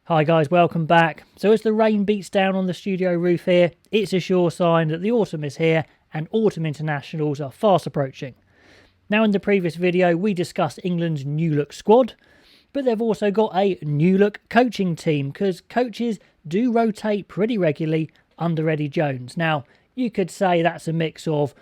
Hi guys, welcome back. So as the rain beats down on the studio roof here, it's a sure sign that the autumn is here and autumn internationals are fast approaching. Now in the previous video we discussed England's new look squad, but they've also got a new look coaching team because coaches do rotate pretty regularly under Eddie Jones. Now you could say that's a mix of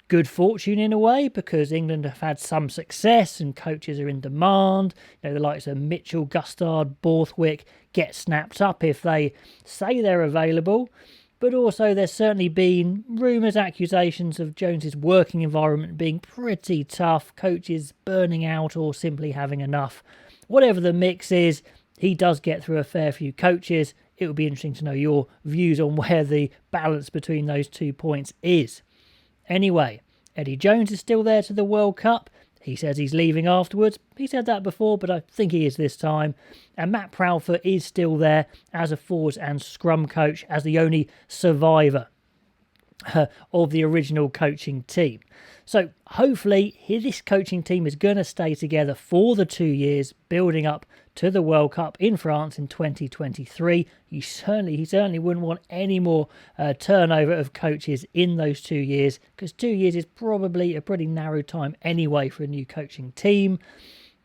good fortune in a way because England have had some success and coaches are in demand. You know, the likes of Mitchell, Gustard, Borthwick get snapped up if they say they're available. But also there's certainly been rumours, accusations of Jones's working environment being pretty tough, coaches burning out or simply having enough. Whatever the mix is, he does get through a fair few coaches. It would be interesting to know your views on where the balance between those 2 points is. Anyway, Eddie Jones is still there to the World Cup. He says he's leaving afterwards. He said that before, but I think he is this time. And Matt Proudfoot is still there as a forwards and scrum coach, as the only survivor of the original coaching team. So hopefully this coaching team is going to stay together for the 2 years building up to the World Cup in France in 2023. He certainly wouldn't want any more turnover of coaches in those 2 years, because 2 years is probably a pretty narrow time anyway for a new coaching team.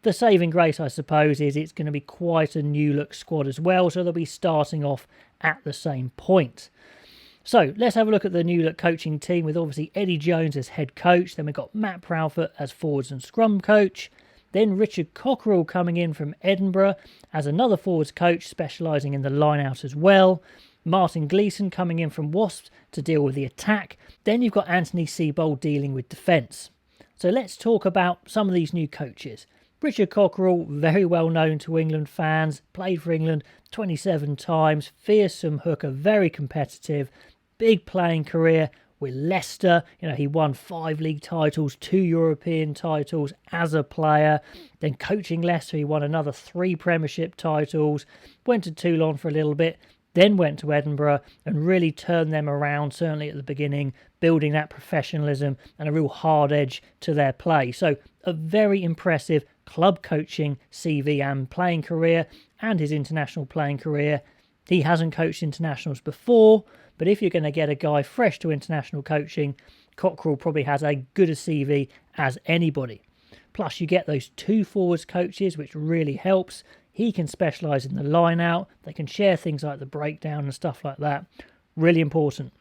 The saving grace, I suppose, is it's going to be quite a new look squad as well, so they'll be starting off at the same point. So let's have a look at the new look coaching team with obviously Eddie Jones as head coach. Then we've got Matt Proudfoot as forwards and scrum coach. Then Richard Cockerell coming in from Edinburgh as another forwards coach specialising in the line-out as well. Martin Gleason coming in from Wasps to deal with the attack. Then you've got Anthony Siebold dealing with defence. So let's talk about some of these new coaches. Richard Cockerell, very well known to England fans, played for England 27 times, fearsome hooker, very competitive, big playing career with Leicester. You know, he won 5 league titles, 2 European titles as a player. Then coaching Leicester, he won another 3 Premiership titles, went to Toulon for a little bit, then went to Edinburgh and really turned them around, certainly at the beginning, building that professionalism and a real hard edge to their play. So a very impressive club coaching CV and playing career, and his international playing career. He hasn't coached internationals before, but if you're going to get a guy fresh to international coaching, Cockerell probably has as good a CV as anybody. Plus you get those 2 forwards coaches, which really helps. He can specialise in the line out. They can share things like the breakdown and stuff like that. Really important.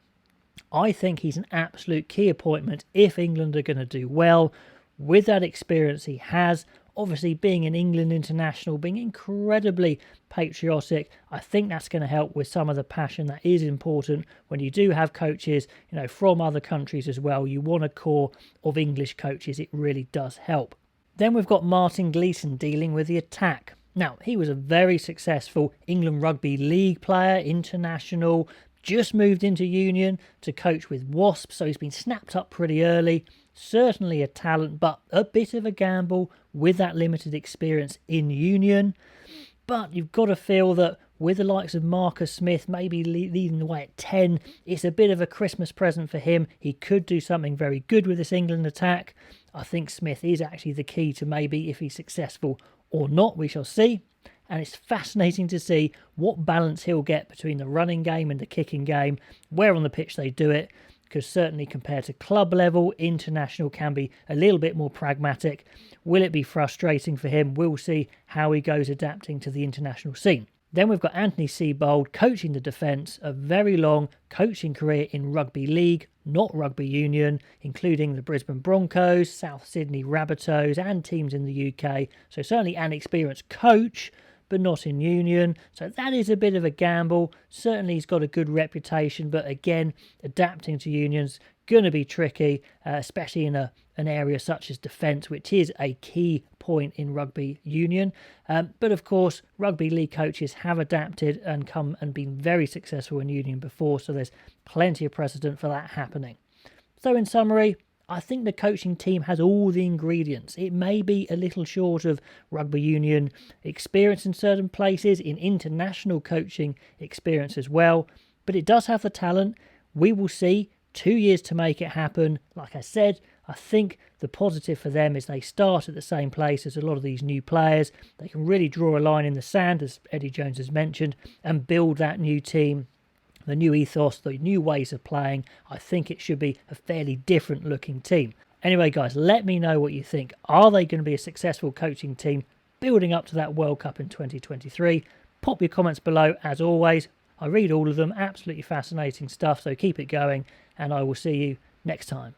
I think he's an absolute key appointment if England are going to do well. With that experience he has, obviously being an England international, being incredibly patriotic, I think that's going to help with some of the passion that is important when you do have coaches, you know, from other countries as well. You want a core of English coaches. It really does help. Then we've got Martin Gleason dealing with the attack. Now, he was a very successful England Rugby League player, international, just moved into Union to coach with Wasps, so he's been snapped up pretty early. Certainly a talent, but a bit of a gamble with that limited experience in Union. But you've got to feel that with the likes of Marcus Smith maybe leading the way at 10, it's a bit of a Christmas present for him. He could do something very good with this England attack. I think Smith is actually the key to maybe if he's successful or not, we shall see. And it's fascinating to see what balance he'll get between the running game and the kicking game, where on the pitch they do it, because certainly compared to club level, international can be a little bit more pragmatic. Will it be frustrating for him? We'll see how he goes adapting to the international scene. Then we've got Anthony Siebold coaching the defence, a very long coaching career in rugby league, not rugby union, including the Brisbane Broncos, South Sydney Rabbitohs and teams in the UK. So certainly an experienced coach, but not in union. So that is a bit of a gamble. Certainly he's got a good reputation, but again, adapting to unions going to be tricky, especially in an area such as defence, which is a key point in rugby union. But of course, rugby league coaches have adapted and come and been very successful in union before, so there's plenty of precedent for that happening. So in summary, I think the coaching team has all the ingredients. It may be a little short of rugby union experience in certain places, in international coaching experience as well, but it does have the talent. We will see. 2 years to make it happen. Like I said, I think the positive for them is they start at the same place as a lot of these new players. They can really draw a line in the sand, as Eddie Jones has mentioned, and build that new team, the new ethos, the new ways of playing. I think it should be a fairly different looking team. Anyway, guys, let me know what you think. Are they going to be a successful coaching team building up to that World Cup in 2023? Pop your comments below, as always. I read all of them, absolutely fascinating stuff, so keep it going, and I will see you next time.